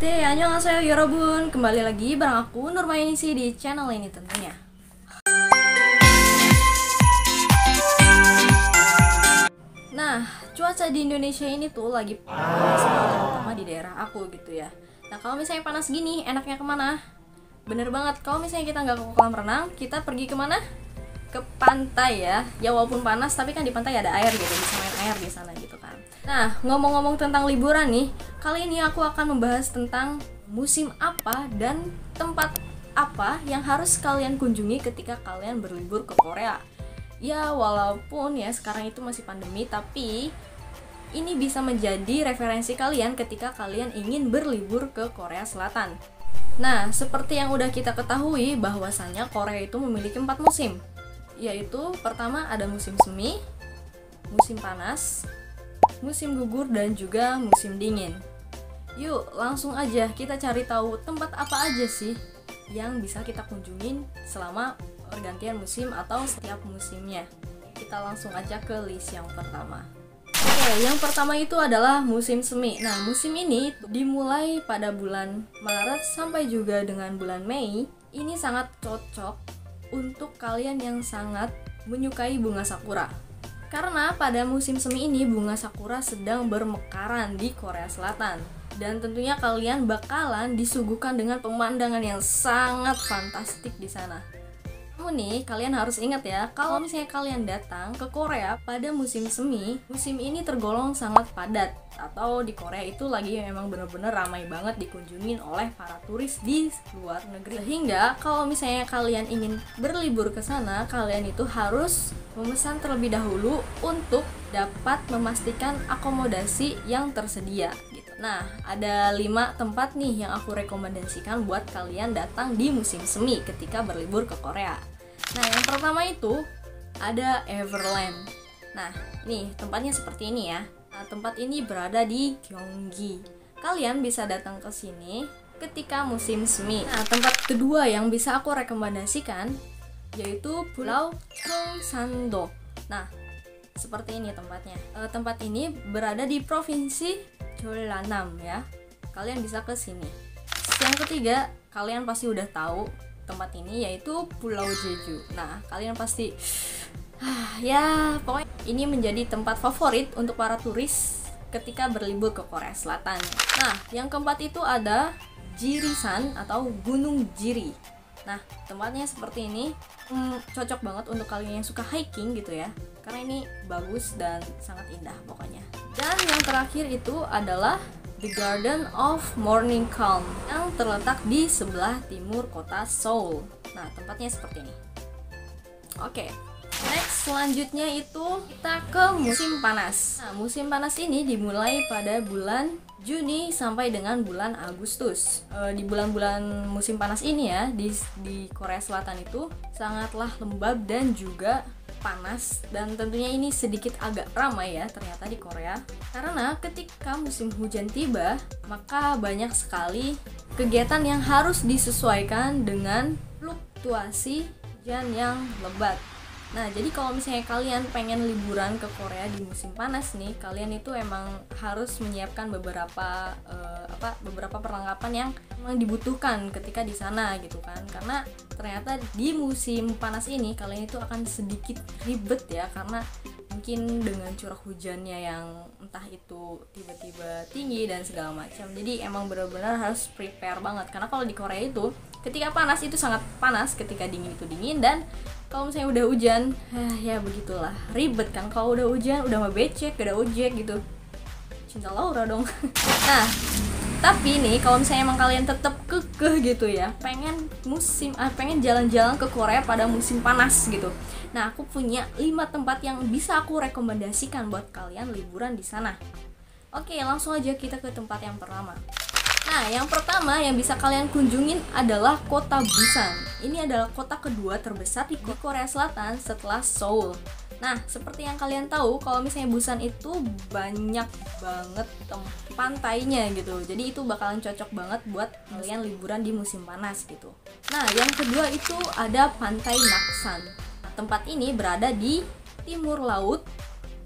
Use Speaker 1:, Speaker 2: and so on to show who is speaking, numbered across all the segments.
Speaker 1: Annyeonghaseyo yorobun. Kembali lagi bareng aku Nurmainisi di channel ini tentunya. Nah, cuaca di Indonesia ini tuh lagi panas banget, terutama di daerah aku gitu ya. Nah, kalau misalnya panas gini, enaknya kemana? Bener banget, kalau misalnya kita nggak ke kolam renang, kita pergi kemana? Ke pantai ya. Ya walaupun panas, tapi kan di pantai ada air gitu, bisa main air di sana gitu kan. Nah, ngomong-ngomong tentang liburan nih, kali ini aku akan membahas tentang musim apa dan tempat apa yang harus kalian kunjungi ketika kalian berlibur ke Korea. Ya, walaupun ya sekarang itu masih pandemi, tapi ini bisa menjadi referensi kalian ketika kalian ingin berlibur ke Korea Selatan. Nah, seperti yang udah kita ketahui bahwasanya Korea itu memiliki 4 musim. Yaitu pertama ada musim semi, musim panas, musim gugur, dan juga musim dingin. Yuk, langsung aja kita cari tahu tempat apa aja sih yang bisa kita kunjungin selama pergantian musim atau setiap musimnya. Kita langsung aja ke list yang pertama. Oke, yang pertama itu adalah musim semi. Nah, musim ini dimulai pada bulan Maret sampai juga dengan bulan Mei. Ini sangat cocok untuk kalian yang sangat menyukai bunga sakura. Karena pada musim semi ini bunga sakura sedang bermekaran di Korea Selatan. Dan tentunya kalian bakalan disuguhkan dengan pemandangan yang sangat fantastik di sana. Namun nih, kalian harus ingat ya, kalau misalnya kalian datang ke Korea pada musim semi, musim ini tergolong sangat padat. Atau di Korea itu lagi memang benar-benar ramai banget dikunjungin oleh para turis di luar negeri. Sehingga kalau misalnya kalian ingin berlibur ke sana, kalian itu harus memesan terlebih dahulu untuk dapat memastikan akomodasi yang tersedia gitu. Nah, ada 5 tempat nih yang aku rekomendasikan buat kalian datang di musim semi ketika berlibur ke Korea. Nah, yang pertama itu ada Everland. Nah, nih tempatnya seperti ini ya. Nah, tempat ini berada di Gyeonggi. Kalian bisa datang ke sini ketika musim semi. Nah, tempat kedua yang bisa aku rekomendasikan yaitu Pulau Cheongsando. Nah, seperti ini tempatnya. Tempat ini berada di provinsi Jeollanam ya. Kalian bisa ke sini. Yang ketiga, kalian pasti udah tahu tempat ini yaitu Pulau Jeju. Nah, kalian pasti ya, pokoknya ini menjadi tempat favorit untuk para turis ketika berlibur ke Korea Selatan. Nah, yang keempat itu ada Jirisan atau Gunung Jiri. Nah, tempatnya seperti ini. Cocok banget untuk kalian yang suka hiking gitu ya. Karena ini bagus dan sangat indah pokoknya. Dan yang terakhir itu adalah The Garden of Morning Calm yang terletak di sebelah timur kota Seoul. Nah, tempatnya seperti ini. Oke. Next, selanjutnya itu kita ke musim panas. Nah, musim panas ini dimulai pada bulan Juni sampai dengan bulan Agustus. Di bulan-bulan musim panas ini ya, di Korea Selatan itu sangatlah lembab dan juga panas, dan tentunya ini sedikit agak ramai ya ternyata di Korea. Karena ketika musim hujan tiba, maka banyak sekali kegiatan yang harus disesuaikan dengan fluktuasi hujan yang lebat. Nah, jadi kalau misalnya kalian pengen liburan ke Korea di musim panas nih, kalian itu emang harus menyiapkan beberapa perlengkapan yang memang dibutuhkan ketika di sana gitu kan. Karena ternyata di musim panas ini kalian itu akan sedikit ribet ya, karena mungkin dengan curah hujannya yang entah itu tiba-tiba tinggi dan segala macam. Jadi emang benar-benar harus prepare banget. Karena kalau di Korea itu ketika panas itu sangat panas, ketika dingin itu dingin, dan kalau misalnya udah hujan, ya begitulah, ribet kan. Kalau udah hujan, udah mah becek, udah ojek gitu. Cinta Laura dong. Nah, tapi nih kalau misalnya emang kalian tetap kekeh gitu ya, pengen jalan-jalan ke Korea pada musim panas gitu. Nah, aku punya 5 tempat yang bisa aku rekomendasikan buat kalian liburan di sana. Oke, langsung aja kita ke tempat yang pertama. Nah, yang pertama yang bisa kalian kunjungin adalah kota Busan. Ini adalah kota kedua terbesar di Korea Selatan setelah Seoul. Nah, seperti yang kalian tahu, kalau misalnya Busan itu banyak banget pantainya gitu. Jadi itu bakalan cocok banget buat kalian liburan di musim panas gitu. Nah, yang kedua itu ada Pantai Naksan. Nah, tempat ini berada di timur laut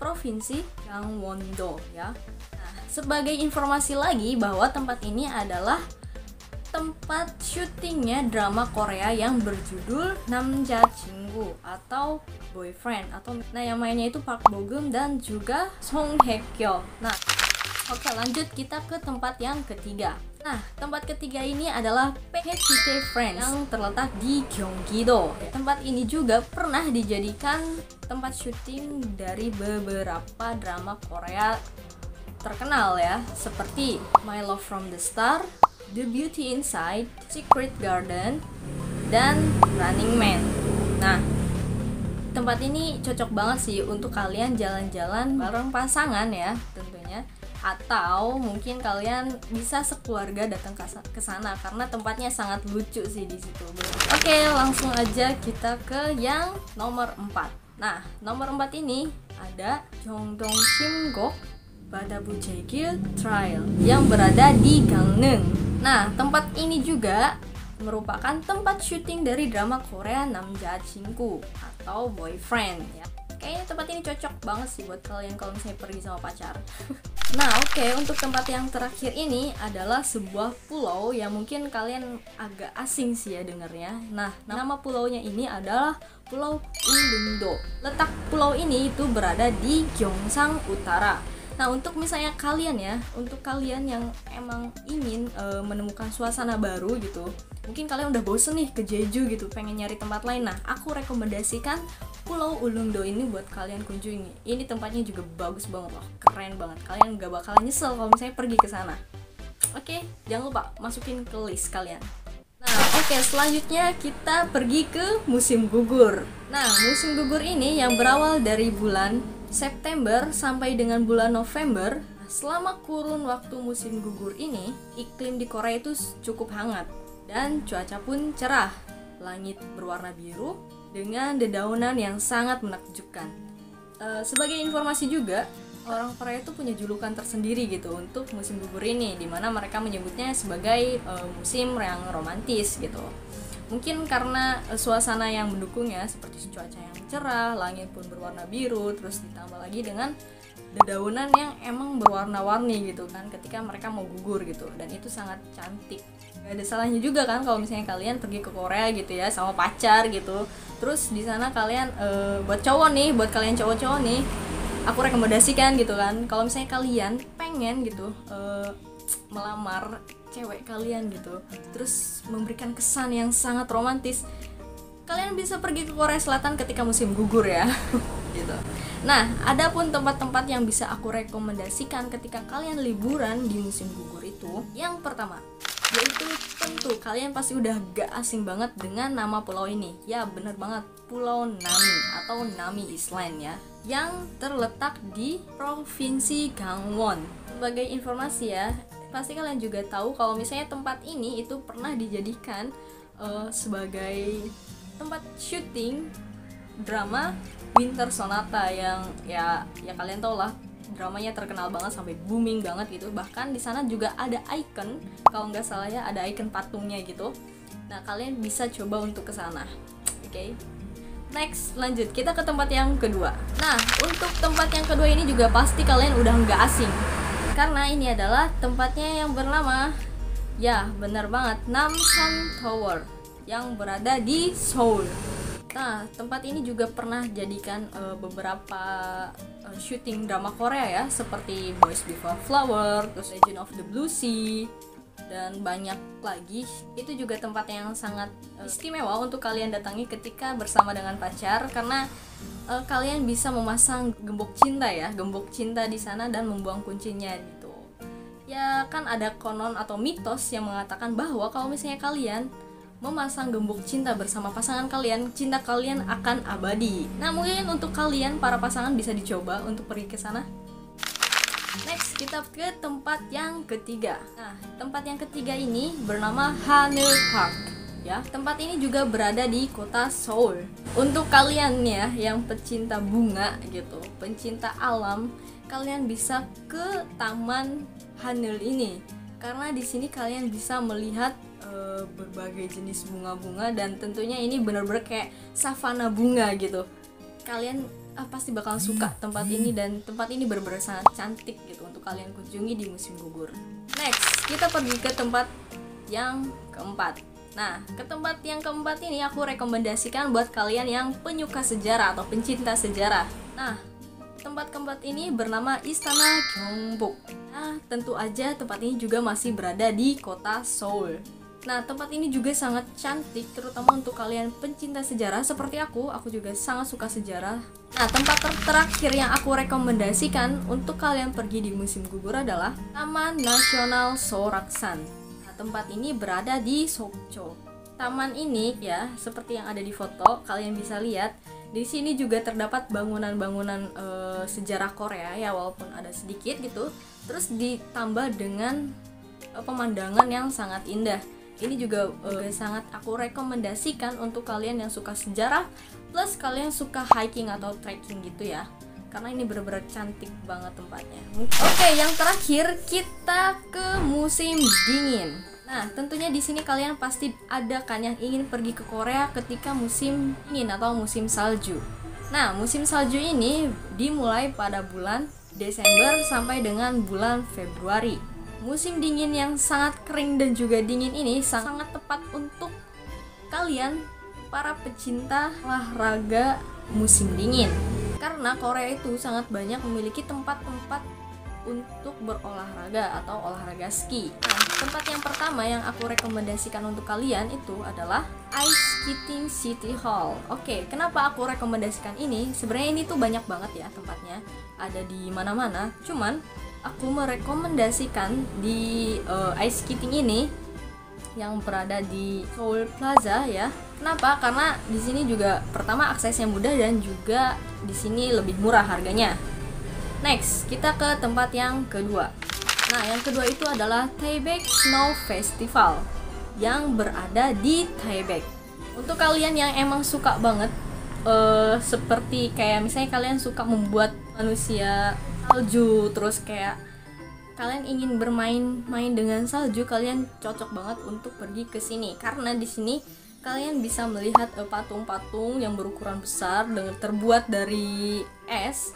Speaker 1: provinsi Gangwon-do ya. Nah, sebagai informasi lagi bahwa tempat ini adalah tempat syutingnya drama Korea yang berjudul 남자친구 atau Boyfriend, atau nah yang mainnya itu Park Bo Gum dan juga Song Hye Kyo. Nah, oke, lanjut kita ke tempat yang ketiga. Nah, tempat ketiga ini adalah Petite France yang terletak di Gyeonggi-do. Tempat ini juga pernah dijadikan tempat syuting dari beberapa drama Korea terkenal ya, seperti My Love from the Star, The Beauty Inside, Secret Garden, dan Running Man. Nah, tempat ini cocok banget sih untuk kalian jalan-jalan bareng pasangan ya tentunya, atau mungkin kalian bisa sekeluarga datang ke sana karena tempatnya sangat lucu sih di situ. Oke, langsung aja kita ke yang nomor 4. Nah, nomor 4 ini ada Jongdong Simgok Badabu Jaegil Trail yang berada di Gangneung. Nah, tempat ini juga merupakan tempat syuting dari drama Korea 남자친구 atau Boyfriend ya. Kayaknya tempat ini cocok banget sih buat kalian kalau misalnya pergi sama pacar. Nah, oke, untuk tempat yang terakhir ini adalah sebuah pulau yang mungkin kalian agak asing sih ya dengarnya. Nah, nama pulaunya ini adalah Pulau Ulleungdo. Letak pulau ini itu berada di Gyeongsang Utara. Nah, untuk misalnya kalian ya, untuk kalian yang emang ingin menemukan suasana baru gitu, mungkin kalian udah bosen nih ke Jeju gitu, pengen nyari tempat lain. Nah, aku rekomendasikan Pulau Ulleungdo ini buat kalian kunjungi. Ini tempatnya juga bagus banget loh, keren banget. Kalian gak bakalan nyesel kalau misalnya pergi ke sana. Oke, jangan lupa masukin ke list kalian. Nah, oke, selanjutnya kita pergi ke musim gugur. Nah, musim gugur ini yang berawal dari bulan September sampai dengan bulan November. Selama kurun waktu musim gugur ini, iklim di Korea itu cukup hangat dan cuaca pun cerah. Langit berwarna biru dengan dedaunan yang sangat menakjubkan. Sebagai informasi juga, orang Korea itu punya julukan tersendiri gitu untuk musim gugur ini, dimana mereka menyebutnya sebagai musim yang romantis gitu. Mungkin karena suasana yang mendukung ya, seperti cuaca yang cerah, langit pun berwarna biru, terus ditambah lagi dengan dedaunan yang emang berwarna-warni gitu kan ketika mereka mau gugur gitu, dan itu sangat cantik. Gak ada salahnya juga kan kalau misalnya kalian pergi ke Korea gitu ya sama pacar gitu, terus di sana kalian buat cowok nih, buat kalian cowok-cowok nih, aku rekomendasikan gitu kan, kalau misalnya kalian pengen gitu melamar cewek kalian gitu, terus memberikan kesan yang sangat romantis, kalian bisa pergi ke Korea Selatan ketika musim gugur ya. Gitu. Nah, ada pun tempat-tempat yang bisa aku rekomendasikan ketika kalian liburan di musim gugur itu. Yang pertama, yaitu tentu kalian pasti udah gak asing banget dengan nama pulau ini. Ya, bener banget, Pulau Nami atau Nami Island ya, yang terletak di Provinsi Gangwon. Sebagai informasi ya, pasti kalian juga tahu kalau misalnya tempat ini itu pernah dijadikan sebagai tempat syuting drama Winter Sonata yang ya kalian tau lah, dramanya terkenal banget sampai booming banget gitu. Bahkan di sana juga ada icon, kalau nggak salah ya, ada icon patungnya gitu. Nah, kalian bisa coba untuk ke sana. Oke. Next, lanjut kita ke tempat yang kedua. Nah, untuk tempat yang kedua ini juga pasti kalian udah nggak asing, karena ini adalah tempatnya yang bernama, ya benar banget, Namsan Tower yang berada di Seoul. Nah, tempat ini juga pernah jadikan beberapa syuting drama Korea ya, seperti Boys Before Flower, terus Legend of the Blue Sea, dan banyak lagi. Itu juga tempat yang sangat istimewa untuk kalian datangi ketika bersama dengan pacar, karena kalian bisa memasang gembok cinta ya, gembok cinta di sana dan membuang kuncinya gitu. Ya kan ada konon atau mitos yang mengatakan bahwa kalau misalnya kalian memasang gembok cinta bersama pasangan kalian, cinta kalian akan abadi. Nah, mungkin untuk kalian para pasangan bisa dicoba untuk pergi ke sana. Next, kita ke tempat yang ketiga. Nah, tempat yang ketiga ini bernama Haneul Park. Ya, tempat ini juga berada di kota Seoul. Untuk kalian ya yang pecinta bunga gitu, pencinta alam, kalian bisa ke Taman Haneul ini. Karena di sini kalian bisa melihat berbagai jenis bunga-bunga, dan tentunya ini benar-benar kayak savana bunga gitu. Kalian pasti bakal suka tempat ini, dan tempat ini benar-benar sangat cantik gitu untuk kalian kunjungi di musim gugur. Next, kita pergi ke tempat yang keempat. Nah, ke tempat yang keempat ini aku rekomendasikan buat kalian yang penyuka sejarah atau pencinta sejarah. Nah, tempat keempat ini bernama Istana Gyeongbok. Nah, tentu aja tempat ini juga masih berada di kota Seoul. Nah, tempat ini juga sangat cantik, terutama untuk kalian pencinta sejarah seperti aku juga sangat suka sejarah. Nah, tempat terakhir yang aku rekomendasikan untuk kalian pergi di musim gugur adalah Taman Nasional Soraksan. Nah, tempat ini berada di Sokcho. Taman ini ya, seperti yang ada di foto, kalian bisa lihat. Di sini juga terdapat bangunan-bangunan sejarah Korea ya, walaupun ada sedikit gitu. Terus ditambah dengan pemandangan yang sangat indah. Ini juga sangat aku rekomendasikan untuk kalian yang suka sejarah plus kalian suka hiking atau trekking gitu ya, karena ini benar-benar cantik banget tempatnya. Oke, yang terakhir kita ke musim dingin. Nah, tentunya di sini kalian pasti ada kan yang ingin pergi ke Korea ketika musim dingin atau musim salju. Nah, musim salju ini dimulai pada bulan Desember sampai dengan bulan Februari. Musim dingin yang sangat kering dan juga dingin ini sangat tepat untuk kalian para pecinta olahraga musim dingin, karena Korea itu sangat banyak memiliki tempat-tempat untuk berolahraga atau olahraga ski. Nah, tempat yang pertama yang aku rekomendasikan untuk kalian itu adalah Ice Skating City Hall. Oke, kenapa aku rekomendasikan ini? Sebenarnya ini tuh banyak banget ya tempatnya, ada di mana-mana. Cuman aku merekomendasikan di ice skating ini yang berada di Seoul Plaza ya. Kenapa? Karena di sini juga pertama aksesnya mudah dan juga di sini lebih murah harganya. Next, kita ke tempat yang kedua. Nah, yang kedua itu adalah Taebaek Snow Festival yang berada di Taebaek. Untuk kalian yang emang suka banget seperti kayak misalnya kalian suka membuat manusia salju, terus kayak kalian ingin bermain-main dengan salju, kalian cocok banget untuk pergi ke sini karena di sini kalian bisa melihat patung-patung yang berukuran besar dengan terbuat dari es.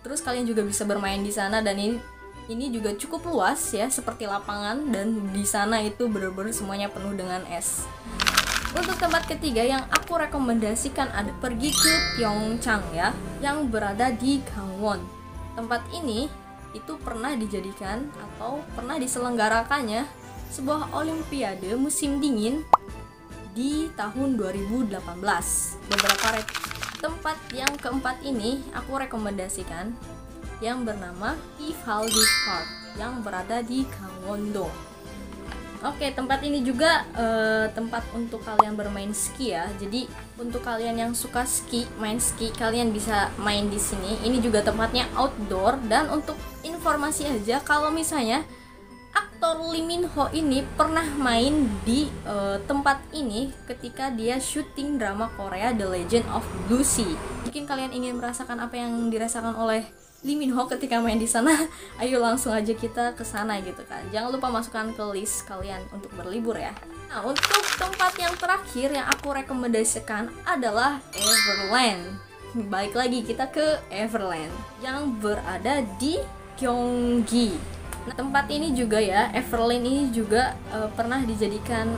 Speaker 1: Terus kalian juga bisa bermain di sana, dan ini juga cukup luas ya, seperti lapangan, dan di sana itu benar-benar semuanya penuh dengan es. Untuk tempat ketiga yang aku rekomendasikan ada pergi ke Pyeongchang ya, yang berada di Gangwon. Tempat ini itu pernah dijadikan atau pernah diselenggarakannya sebuah olimpiade musim dingin di tahun 2018. Beberapa tempat yang keempat ini aku rekomendasikan yang bernama Ivaldi Park yang berada di Gangwon-do. Oke, tempat ini juga tempat untuk kalian bermain ski ya. Jadi untuk kalian yang suka ski, main ski, kalian bisa main di sini. Ini juga tempatnya outdoor, dan untuk informasi aja kalau misalnya aktor Lee Min Ho ini pernah main di tempat ini ketika dia syuting drama Korea The Legend of Blue Sea. Mungkin kalian ingin merasakan apa yang dirasakan oleh Lee Min Ho ketika main di sana, ayo langsung aja kita ke sana gitu kan. Jangan lupa masukkan ke list kalian untuk berlibur ya. Nah, untuk tempat yang terakhir yang aku rekomendasikan adalah Everland. Balik lagi kita ke Everland yang berada di Gyeonggi. Nah, tempat ini juga ya, Everland ini juga pernah dijadikan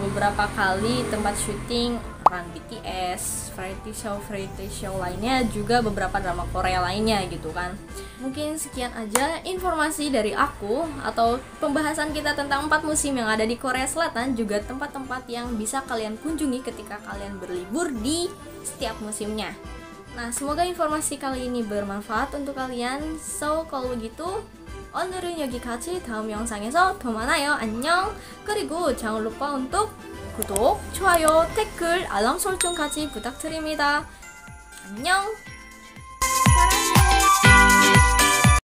Speaker 1: beberapa kali tempat syuting run BTS, variety show lainnya, juga beberapa drama Korea lainnya gitu kan. Mungkin sekian aja informasi dari aku atau pembahasan kita tentang 4 musim yang ada di Korea Selatan, juga tempat-tempat yang bisa kalian kunjungi ketika kalian berlibur di setiap musimnya. Nah, semoga informasi kali ini bermanfaat untuk kalian. So, kalau begitu 오늘은 여기까지. 다음 영상에서 더 만나요. 안녕. 그리고 jangan lupa untuk 구독, 좋아요, 댓글, 알람 설정까지 부탁드립니다. 안녕.